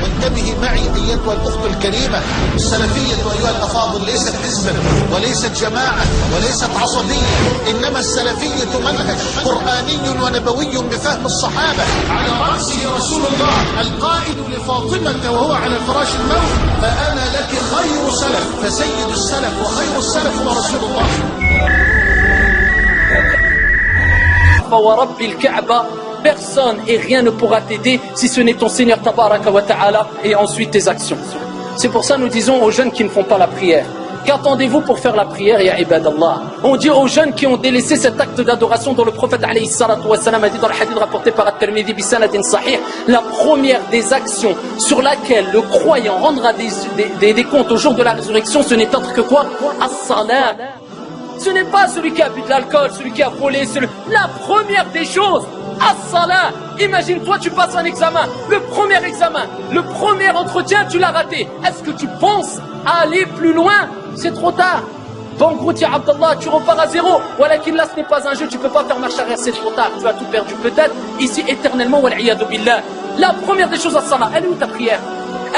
وانتبهي معي أيتها الأخت الكريمة، السلفية أيها الأفاضل ليست حزبا وليست جماعة وليست عصبية، إنما السلفية منهج قرآني ونبوي بفهم الصحابة، على رأسه رسول الله القائل لفاطمة وهو على فراش الموت: فأنا لك خير سلف. فسيد السلف وخير السلف هو رسول الله. فورب الكعبة personne et rien ne pourra t'aider si ce n'est ton Seigneur Tabaraka wa Ta'ala et ensuite tes actions. C'est pour ça que nous disons aux jeunes qui ne font pas la prière: qu'attendez-vous pour faire la prière, ya ibadallah? On dit aux jeunes qui ont délaissé cet acte d'adoration dont le prophète alayhi salatu wa salam a dit dans le hadith rapporté par At-Tirmidhi bi sanadin sahih, la première des actions sur laquelle le croyant rendra des comptes au jour de la résurrection, ce n'est autre que quoi? As-salat. Ce n'est pas celui qui a bu de l'alcool, celui qui a volé, la première des choses. As-salat. Imagine-toi, tu passes un examen, le premier entretien, tu l'as raté. Est-ce que tu penses à aller plus loin? C'est trop tard. Banqueroute, ya Abdallah, tu repars à zéro. Walakin là, ce n'est pas un jeu, tu peux pas faire marche arrière, c'est trop tard. Tu as tout perdu peut-être, ici éternellement, wal-iyadu billah. La première des choses, as-salat. Elle est où ta prière?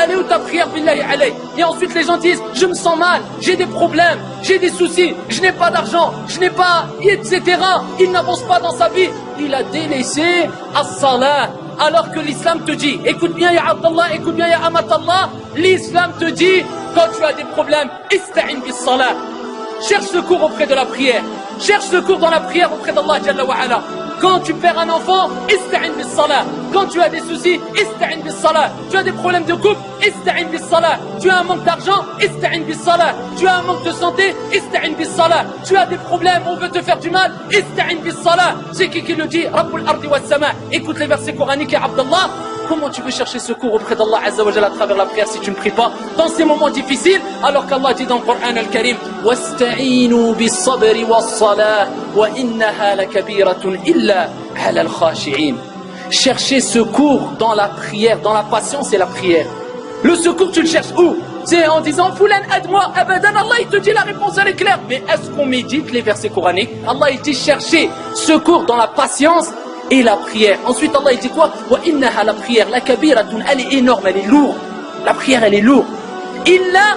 Elle est où ta prière, billahi alayh? Et ensuite les gens disent: je me sens mal, j'ai des problèmes, j'ai des soucis, je n'ai pas d'argent, je n'ai pas, etc. Il n'avance pas dans sa vie. Il a délaissé as-salat. Alors que l'islam te dit, écoute bien ya Abdallah, écoute bien ya Amatallah, l'islam te dit, quand tu as des problèmes, ista'in bis salat. Cherche secours auprès de la prière. Cherche secours dans la prière auprès d'Allah Jalla wa Ala. Quand tu perds un enfant, ista'in bis salat. Quand tu as des soucis, ista'in bis salat. Tu as des problèmes de couple, ista'in bis salat. Tu as un manque d'argent, ista'in bis salat. Tu as un manque de santé, ista'in bis salat. Tu as des problèmes, on veut te faire du mal, ista'in bis salat. C'est qui le dit? Rabbul ardi was sama. Écoute les versets coraniques, ya Abdallah. Comment tu veux chercher secours auprès d'Allah Azza wa Jalla à travers la prière si tu ne pries pas dans ces moments difficiles, alors qu'Allah dit dans le Coran al-Karim: wasta'inu bis-sabri was-salah wa innaha lakabiratun illa 'ala al-khashi'in. Chercher secours dans la prière, dans la patience et la prière. Le secours, tu le cherches où? C'est en disant: Foulan, aide-moi. Abadan, Allah il te dit la réponse, elle est claire. Mais est-ce qu'on médite les versets coraniques? Allah il dit chercher secours dans la patience et la prière. Ensuite Allah il dit quoi? Wa innaha, la prière, la kabiratun, elle est énorme, elle est lourde. La prière elle est lourde. Illa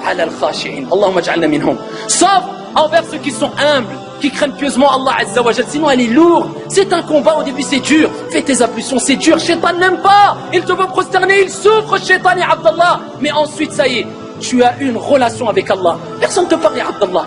ala al-khashi'in. Allahumma ij'alna minhum. Sauf envers ceux qui sont humbles, qui craignent pieusement Allah Azza wa Jalla. Sinon elle est lourde. C'est un combat, au début c'est dur. Fais tes ablutions, c'est dur. Shaitan n'aime pas. Il te veut prosterner, il souffre, Shaitan ya Abdallah. Mais ensuite ça y est, tu as une relation avec Allah. Personne ne te parle ya Abdallah.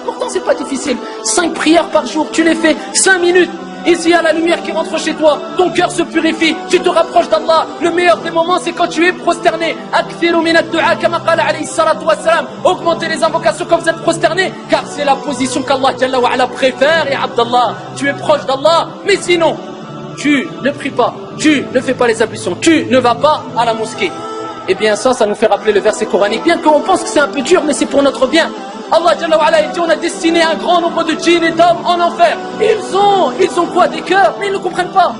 Pourtant c'est pas difficile. 5 prières par jour, tu les fais 5 minutes. Ici, il y a la lumière qui rentre chez toi, ton cœur se purifie, tu te rapproches d'Allah. Le meilleur des moments, c'est quand tu es prosterné. Akthiru min ad-du'a kama qala alayhi salatu wa salam. Augmentez les invocations quand vous êtes prosterné, car c'est la position qu'Allah Jalla wa Ala préfère, et Abdallah. Tu es proche d'Allah, mais sinon, tu ne pries pas, tu ne fais pas les ablutions, tu ne vas pas à la mosquée. Eh bien ça nous fait rappeler le verset coranique, bien qu'on pense que c'est un peu dur, mais c'est pour notre bien. Allah Jalla wa Ala, il dit: on a destiné un grand nombre de djinns et d'hommes en enfer. Ils ont quoi? Des cœurs, mais ils ne comprennent pas.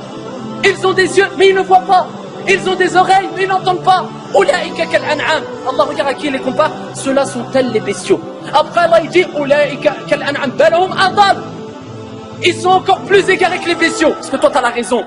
Ils ont des yeux, mais ils ne voient pas. Ils ont des oreilles, mais ils n'entendent pas. Ulaïka kal an'am. Allah regarde à qui il les compare. Ceux-là sont tels les bestiaux. Après Allah il dit: Ulaïka kal an'am balahum adal. Ils sont encore plus égarés que les bestiaux. Parce que toi tu as la raison.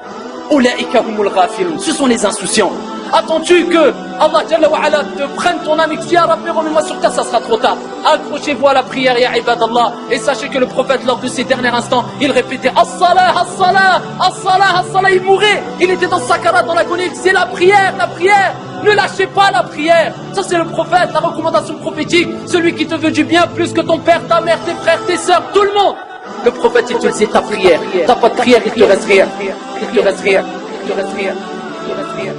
Ulaïka humul ghafilun. Ce sont les insouciants. Attends-tu que Allah Jalla wa Ala te prenne ton âme et que tu dis: ah Rabbi, remets-moi sur terre? Ça sera trop tard. Accrochez-vous à la prière, ya ibadallah. Et sachez que le prophète, lors de ses derniers instants, il répétait: as-salah, as-salah, as-salah, as-salah. Il mourait, il était dans sakarat, dans l'agonie. C'est la prière, la prière. Ne lâchez pas la prière. Ça c'est le prophète, la recommandation prophétique. Celui qui te veut du bien plus que ton père, ta mère, tes frères, tes sœurs, tout le monde. Le prophète il te disait: ta prière. T'as pas de prière, il te reste rien. Il te reste rien. Il te reste rien. Il te reste rien.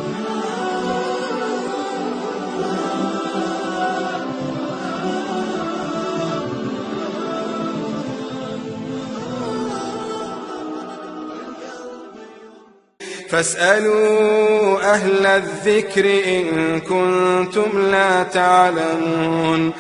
فاسألوا أهل الذكر إن كنتم لا تعلمون